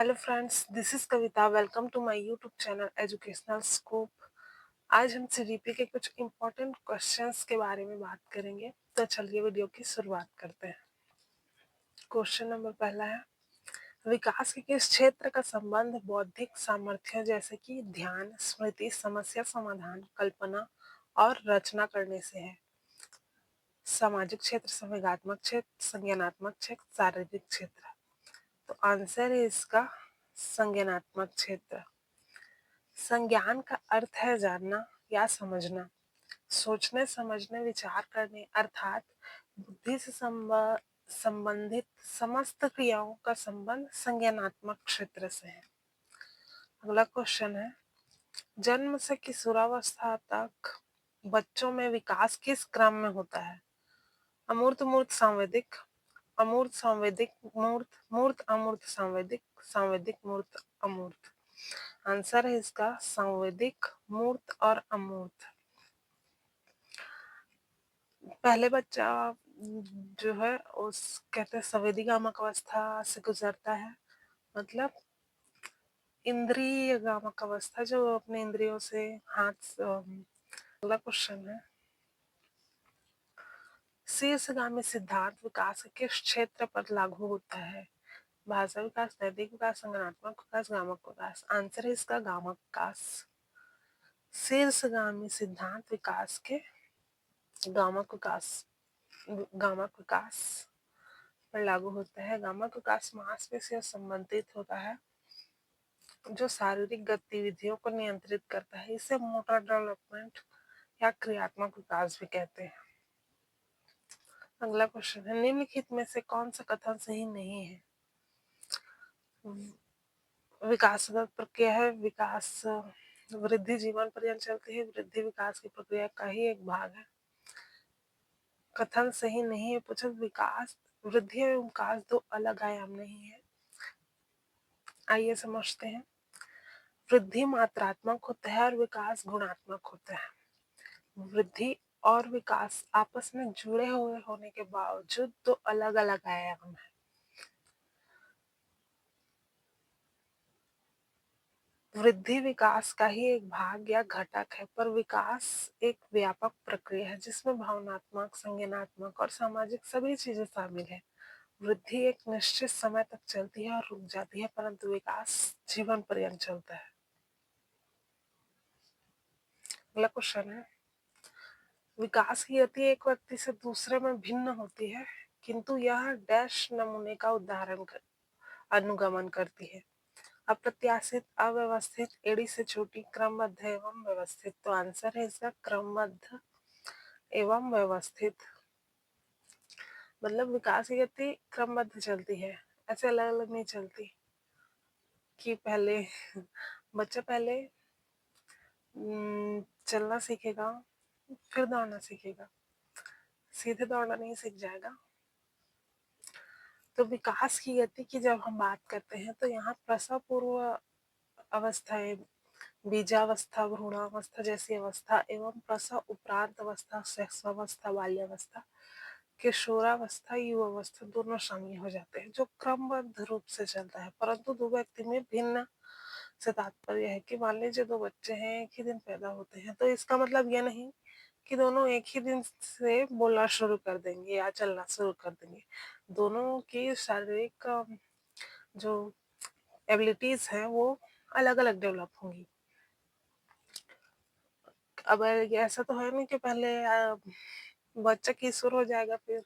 Hello friends, this is Kavita. Welcome to my YouTube channel educational scope. आज हम CDP के कुछ इम्पोर्टेंट क्वेश्चंस के बारे में बात करेंगे। तो चलिए वीडियो की शुरुआत करते हैं। क्वेश्चन नंबर पहला है, विकास के किस क्षेत्र का संबंध बौद्धिक सामर्थ्य जैसे कि ध्यान, स्मृति, समस्या समाधान, कल्पना और रचना करने से है? सामाजिक क्षेत्र, संवेगात्मक क्षेत्र, संज्ञानात्मक क्षेत्र, शारीरिक क्षेत्र। तो आंसर है इसका संज्ञानात्मक क्षेत्र। संज्ञान का अर्थ है जानना या समझना, सोचने समझने विचार करने अर्थात बुद्धि से संबंधित समस्त क्रियाओं का संबंध संज्ञानात्मक क्षेत्र से है। अगला क्वेश्चन है, जन्म से किशोरावस्था तक बच्चों में विकास किस क्रम में होता है? अमूर्त मूर्त सांवेदिक, अमूर्त सांवेदिक मूर्त, मूर्त अमूर्त सांवेदिक, सांवेदिक मूर्त अमूर्त। आंसर है इसका सांवेदिक, मूर्त और अमूर्त। पहले बच्चा जो है उस कहते हैं संवेदीगामक अवस्था से गुजरता है, मतलब इंद्रिय गामक अवस्था, जो अपने इंद्रियों से हाथ। अगला क्वेश्चन है, शीर्षगामी सिद्धांत विकास के किस क्षेत्र पर लागू होता है? भाषा विकास, नैतिक विकास, संज्ञानात्मक विकास, गामक विकास। आंसर है इसका गामक विकास। शीर्षगामी सिद्धांत विकास के गामक विकास गामक विकास पर लागू होता है। गामक विकास मांसपेशियों से संबंधित होता है, जो शारीरिक गतिविधियों को नियंत्रित करता है। इसे मोटर डेवलपमेंट या क्रियात्मक विकास भी कहते हैं। अगला क्वेश्चन है, निम्नलिखित में से कौन सा कथन सही नहीं है? विकासगत प्रक्रिया है, विकास वृद्धि जीवन पर्यंत चलती है, वृद्धि विकास की प्रक्रिया का ही एक भाग है। कथन सही नहीं है। पूछा, विकास वृद्धि एवं विकास दो अलग आयाम नहीं है। आइए समझते हैं। वृद्धि मात्रात्मक होता है और विकास गुणात्मक होता है। वृद्धि और विकास आपस में जुड़े हुए होने के बावजूद दो अलग अलग आयाम है। वृद्धि विकास का ही एक भाग या घटक है, पर विकास एक व्यापक प्रक्रिया है जिसमें भावनात्मक, संज्ञानात्मक और सामाजिक सभी चीजें शामिल है। वृद्धि एक निश्चित समय तक चलती है और रुक जाती है, परंतु विकास जीवन पर्यंत चलता है। अगला क्वेश्चन है, विकास की गति एक व्यक्ति से दूसरे में भिन्न होती है, किंतु यह डैश नमूने का अनुगमन करती है। अप्रत्याशित, अव्यवस्थित, एड़ी से छोटी, क्रमबद्ध एवं व्यवस्थित। तो आंसर है इसका क्रमबद्ध एवं व्यवस्थित। मतलब विकास की गति क्रमबद्ध चलती है, ऐसे अलग अलग नहीं चलती कि पहले बच्चा पहले चलना सीखेगा, फिर दौड़ना सीखेगा, सीधे दौड़ना नहीं सीख जाएगा। तो विकास की गति की जब हम बात करते हैं तो यहाँ प्रसव पूर्व अवस्थाएं, बीजावस्था, भ्रूणावस्था जैसी अवस्था एवं प्रसव उपरांत अवस्था, सेक्सावस्था, बाल्यावस्था, किशोरावस्था, युवावस्था दोनों शामिल हो जाते हैं, जो क्रमबद्ध रूप से चलता है, परंतु दो व्यक्ति में भिन्न से तात्पर्य है कि मान लीजिए दो बच्चे हैं, एक ही दिन पैदा होते हैं, तो इसका मतलब यह नहीं कि दोनों एक ही दिन से बोलना शुरू कर देंगे या चलना शुरू कर देंगे। दोनों की शारीरिक जो एबिलिटीज हैं वो अलग अलग डेवलप होंगी। अब ऐसा तो है नहीं कि पहले बच्चा किशोर हो जाएगा फिर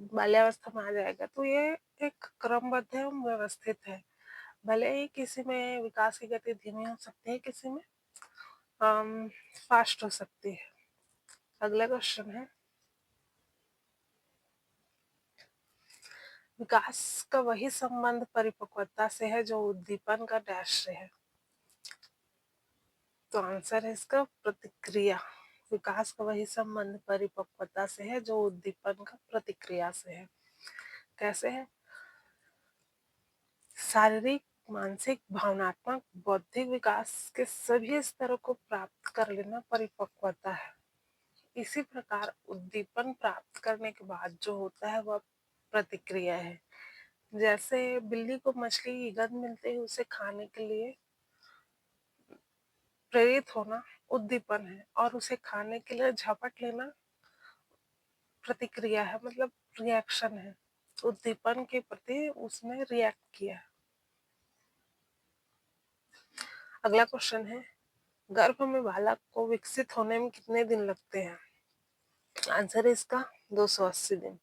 बाल्यावस्था में आ जाएगा। तो ये एक क्रमबद्ध एवं व्यवस्थित है। भले ही किसी में विकास की गति धीमी हो सकती है, किसी में फास्ट हो सकती है। अगला क्वेश्चन है, विकास का वही संबंध परिपक्वता से है जो उद्दीपन का डैश से है। तो आंसर है इसका प्रतिक्रिया। विकास का वही संबंध परिपक्वता से है जो उद्दीपन का प्रतिक्रिया से है। कैसे है? शारीरिक, मानसिक, भावनात्मक, बौद्धिक विकास के सभी स्तरों को प्राप्त कर लेना परिपक्वता है। इसी प्रकार उद्दीपन प्राप्त करने के बाद जो होता है वह प्रतिक्रिया है। जैसे बिल्ली को मछली की गंध मिलते ही उसे खाने के लिए प्रेरित होना उद्दीपन है, और उसे खाने के लिए झपट लेना प्रतिक्रिया है, मतलब रिएक्शन है। उद्दीपन के प्रति उसने रिएक्ट किया। अगला क्वेश्चन है, गर्भ में बालक को विकसित होने में कितने दिन लगते हैं? आंसर है इसका 280 दिन।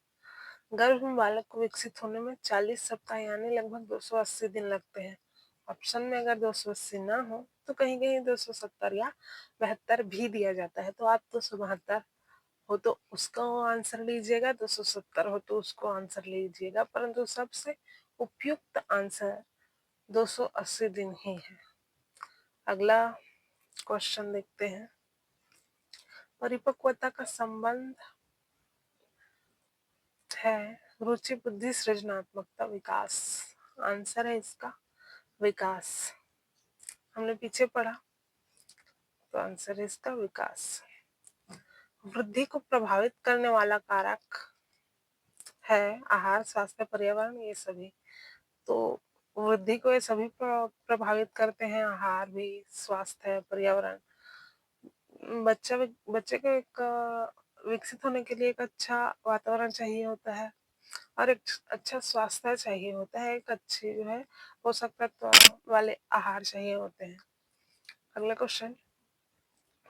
गर्भ में बालक को विकसित होने में 40 सप्ताह यानी लगभग 280 दिन लगते हैं। ऑप्शन में अगर 280 ना हो तो कहीं कहीं 270 या 72 भी दिया जाता है, तो आप 272 हो तो उसका आंसर लीजिएगा, 270 हो तो उसको आंसर लीजिएगा, परंतु सबसे उपयुक्त आंसर 280 दिन ही है। अगला क्वेश्चन देखते हैं, परिपक्वता का संबंध है रुचि, बुद्धि, सृजनात्मकता, विकास। आंसर है इसका विकास। हमने पीछे पढ़ा, तो आंसर है इसका विकास। वृद्धि को प्रभावित करने वाला कारक है आहार, स्वास्थ्य, पर्यावरण, ये सभी। तो वृद्धि को ये सभी प्रभावित करते हैं, आहार भी, स्वास्थ्य, पर्यावरण। बच्चे को एक विकसित होने के लिए एक अच्छा वातावरण चाहिए होता है, और एक अच्छा स्वास्थ्य चाहिए होता है, एक अच्छी जो है पोषक तत्व वाले आहार चाहिए होते हैं। अगला क्वेश्चन,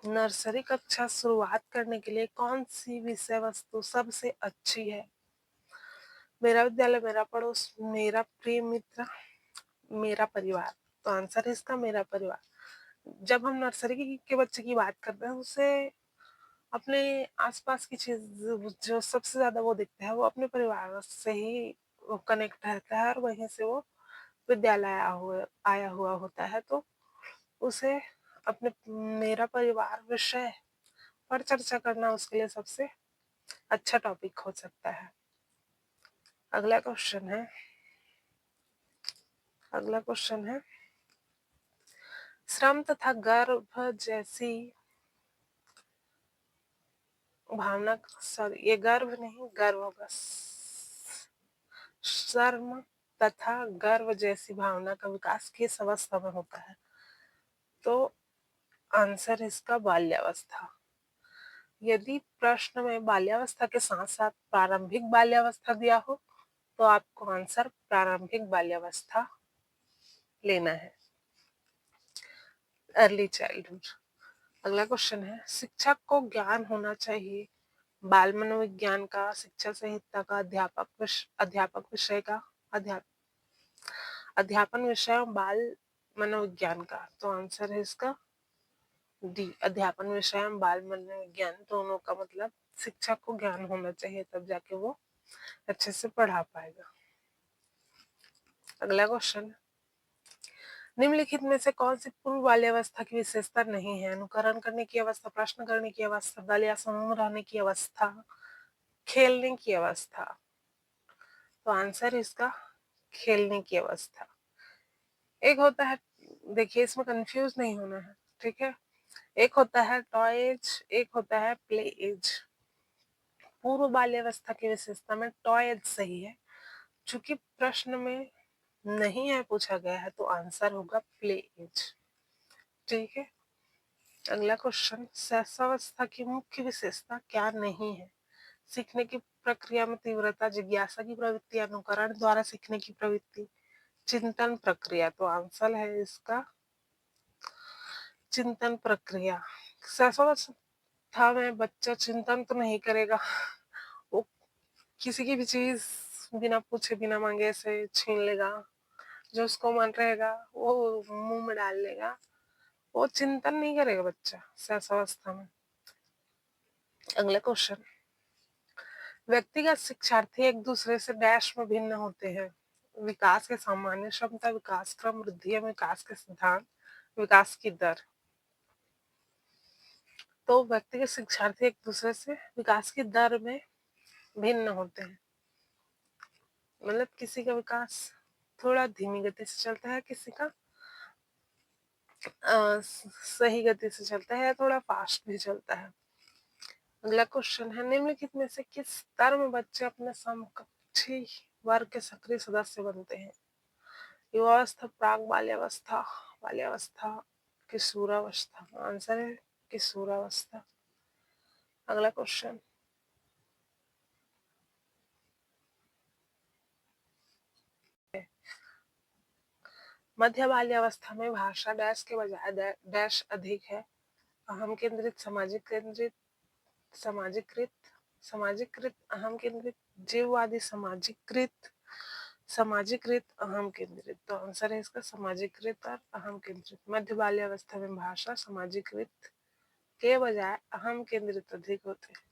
नर्सरी कक्षा शुरुआत करने के लिए कौन सी विषय वस्तु सबसे अच्छी है? मेरा विद्यालय, मेरा पड़ोस, मेरा प्रिय मित्र, मेरा परिवार। तो आंसर है इसका मेरा परिवार। जब हम नर्सरी के बच्चे की बात करते हैं, उसे अपने आसपास की चीज जो सबसे ज्यादा वो दिखता है, वो अपने परिवार से ही वो कनेक्ट रहता है, और वहीं से वो विद्यालय आया हुआ होता है, तो उसे अपने मेरा परिवार विषय पर चर्चा करना उसके लिए सबसे अच्छा टॉपिक हो सकता है। अगला क्वेश्चन है, श्रम तथा गर्भ जैसी भावना, सॉरी ये गर्भ नहीं, गर्व होगा। श्रम तथा गर्व जैसी भावना का विकास किस अवस्था में होता है? तो आंसर इसका बाल्यावस्था। यदि प्रश्न में बाल्यावस्था के साथ साथ प्रारंभिक बाल्यावस्था दिया हो तो आपको आंसर प्रारंभिक बाल्यावस्था लेना है, अर्ली चाइल्डहुड। अगला क्वेश्चन है, शिक्षक को ज्ञान होना चाहिए बाल मनोविज्ञान का, शिक्षा संहिता का, अध्यापक विषय का, अध्यापन विषय, बाल मनोविज्ञान का। तो आंसर है इसका डी, अध्यापन विषय, बाल मनोविज्ञान, दोनों का। मतलब शिक्षक को ज्ञान होना चाहिए, तब जाके वो अच्छे से पढ़ा पाएगा। अगला क्वेश्चन, निम्नलिखित में से कौन सी पूर्व बाल्यावस्था की विशेषता नहीं है? अनुकरण करने की अवस्था, प्रश्न करने की अवस्था, दल या समूह रहने की अवस्था, खेलने की अवस्था। तो आंसर इसका खेलने की अवस्था। एक होता है, देखिए इसमें कंफ्यूज नहीं होना है, ठीक है। एक होता है टॉय एज, एक होता है प्ले एज। पूर्व बाल्यावस्था की विशेषता में टॉय एज सही है, चूंकि प्रश्न में नहीं है पूछा गया है, तो आंसर होगा प्ले एज, ठीक है। अगला क्वेश्चन, शैशवावस्था की मुख्य विशेषता क्या नहीं है? सीखने की प्रक्रिया में तीव्रता, जिज्ञासा की प्रवृत्ति, अनुकरण द्वारा सीखने की प्रवृत्ति, चिंतन प्रक्रिया। तो आंसर है इसका चिंतन प्रक्रिया। शैशवावस्था में बच्चा चिंतन तो नहीं करेगा, वो किसी की भी चीज बिना पूछे बिना मांगे से छीन लेगा, जो उसको मन रहेगा वो मुंह में डाल लेगा, वो चिंतन नहीं करेगा बच्चा शैशवावस्था में। अगला क्वेश्चन, व्यक्तिगत शिक्षार्थी एक दूसरे से डैश में भिन्न होते हैं? विकास के सामान्य क्षमता, विकास क्रम, वृद्धि एवं विकास के सिद्धांत, विकास की दर। तो व्यक्तिगत शिक्षार्थी एक दूसरे से विकास की दर में भिन्न होते हैं, मतलब किसी का विकास थोड़ा धीमी गति से चलता है, किसी का सही गति से चलता है, थोड़ा फास्ट भी चलता है। अगला क्वेश्चन है, निम्नलिखित में से किस स्तर में बच्चे अपने समकक्षी वर्ग के सक्रिय सदस्य बनते हैं? युवावस्था, प्राक बाल्यावस्था, बाल्यावस्था, किशोरावस्था। आंसर है किशोरावस्था। अगला क्वेश्चन, मध्य बाल्यावस्था में भाषा डैश के बजाय डैश अधिक है? अहम केंद्रित, सामाजिक केंद्रित, सामाजिकृत, सामाजिकृत, अहम केंद्रित, जीववादी, सामाजिकृत, सामाजिकृत, अहम केंद्रित। तो आंसर है इसका सामाजिकृत और अहम केंद्रित। मध्य बाल्यावस्था में भाषा सामाजिकृत के बजाय अहम केंद्रित अधिक होते हैं।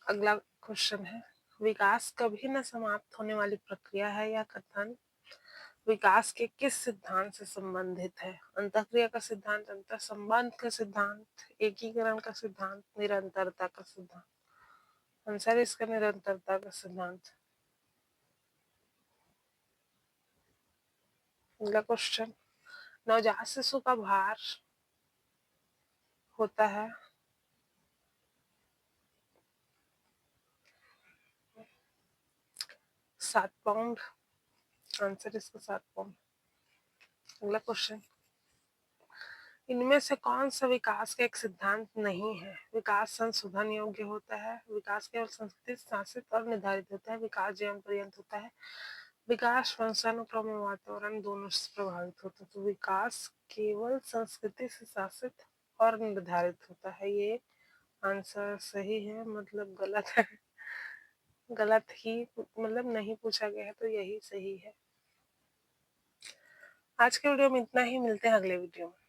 अगला क्वेश्चन है, विकास कभी न समाप्त होने वाली प्रक्रिया है या कथन विकास के किस सिद्धांत से संबंधित है? अंतःक्रिया का सिद्धांत, अंतर संबंध का सिद्धांत, एकीकरण का सिद्धांत, निरंतरता का सिद्धांत। आंसर है इसका निरंतरता का सिद्धांत। अगला क्वेश्चन, नवजात शिशु का भार होता है 7 पाउंड। आंसर इसका 7 पाउंड। अगला क्वेश्चन, इनमें से कौन सा विकास का एक सिद्धांत नहीं है? विकास संशोधन योग्य होता है, विकास केवल संस्कृति शासित और निर्धारित होता है, विकास जीवन पर्यंत होता है, विकास वंशानुक्रम और वातावरण दोनों से प्रभावित होता है। तो विकास केवल संस्कृति से शासित और निर्धारित होता है, ये आंसर सही है, मतलब गलत है। गलत ही, मतलब नहीं पूछा गया है तो यही सही है। आज के वीडियो में इतना ही, मिलते हैं अगले वीडियो में।